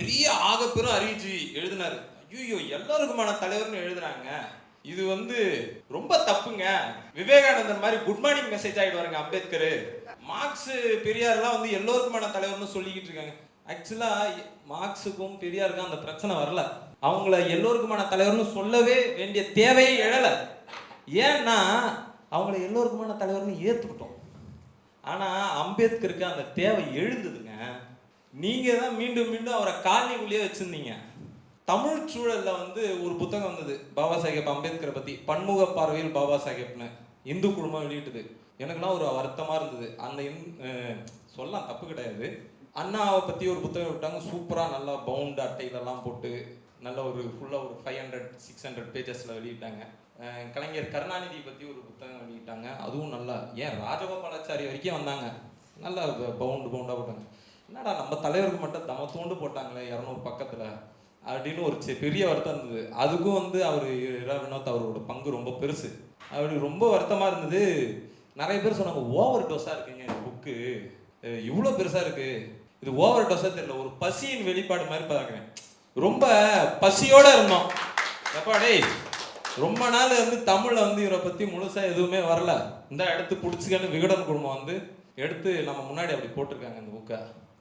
பெரிய ஆகப்பெரும் அறிவிச்சு எழுதினாரு. ஐயோ எல்லாருக்குமான தலைவர்னு எழுதுறாங்க, இது ரொம்ப தப்புங்க. விவேகானந்தர் மாதிரி குட் மார்னிங் மெசேஜ் ஆயிடுவாருங்க அம்பேத்கர். மார்க்ஸ் பெரியார்லாம் எல்லோருக்குமான தலைவர்னு சொல்லிக்கிட்டு இருக்காங்க. ஆக்சுவலா மார்க்ஸுக்கும் பெரியாருக்கும் அந்த பிரச்சனை வரல. அவங்கள எல்லோருக்குமான தலைவர்னு சொல்லவே வேண்டிய தேவையே எழல. ஏன்னா அவங்கள எல்லோருக்குமான தலைவர்னு ஏத்துக்கிட்டோம். ஆனா அம்பேத்கருக்கு அந்த தேவை எழுந்ததுங்க. நீங்க தான் மீண்டும் மீண்டும் அவரை காலனிக்குள்ளேயே வச்சிருந்தீங்க. தமிழ் சூழல்ல ஒரு புத்தகம் வந்தது பாபா சாஹேப் அம்பேத்கரை பத்தி, பன்முக பார்வையில் பாபா சாஹேப்னு இந்து குழுமம் வெளியிட்டது. எனக்குலாம் ஒரு வருத்தமா இருந்தது. அந்த சொல்லலாம், தப்பு கிடையாது. அண்ணாவை பத்தி ஒரு புத்தகம் விட்டாங்க, சூப்பரா நல்லா பவுண்ட் அட்டையிலெல்லாம் போட்டு நல்ல ஒரு ஃபுல்லா ஒரு 500-600 பேஜஸ்ல வெளியிட்டாங்க. கலைஞர் கருணாநிதி பத்தி ஒரு புத்தகம் வெளியிட்டாங்க, அதுவும் நல்லா. ஏன் ராஜகோபாலாச்சாரி வரைக்கும் வந்தாங்க, நல்லா பவுண்டா போட்டாங்க. என்னடா நம்ம தலைவருக்கு மட்டும் தமத்தோண்டு போட்டாங்களே 200 பக்கத்துல அப்படின்னு ஒரு பெரிய வருத்தம் இருந்தது. அதுக்கும் அவர் வினோத் அவரோட பங்கு ரொம்ப பெருசு. அவருக்கு ரொம்ப வருத்தமா இருந்தது. நிறைய பேர் சொன்னாங்க, ஓவர் டோஸா இருக்குங்க இந்த புக்கு, இவ்வளோ பெருசா இருக்கு, இது ஓவர் டோஸா தெரியல, ஒரு பசியின் வெளிப்பாடு மாதிரி பார்க்குறேன். ரொம்ப பசியோட இருந்தோம். எப்பாடே ரொம்ப நாள் தமிழ்ல இவரை பத்தி முழுசா எதுவுமே வரல. இந்த எடுத்து பிடிச்சிக்கன்னு விகடன் குழுமம் எடுத்து நம்ம முன்னாடி அப்படி போட்டிருக்காங்க இந்த புக்கை.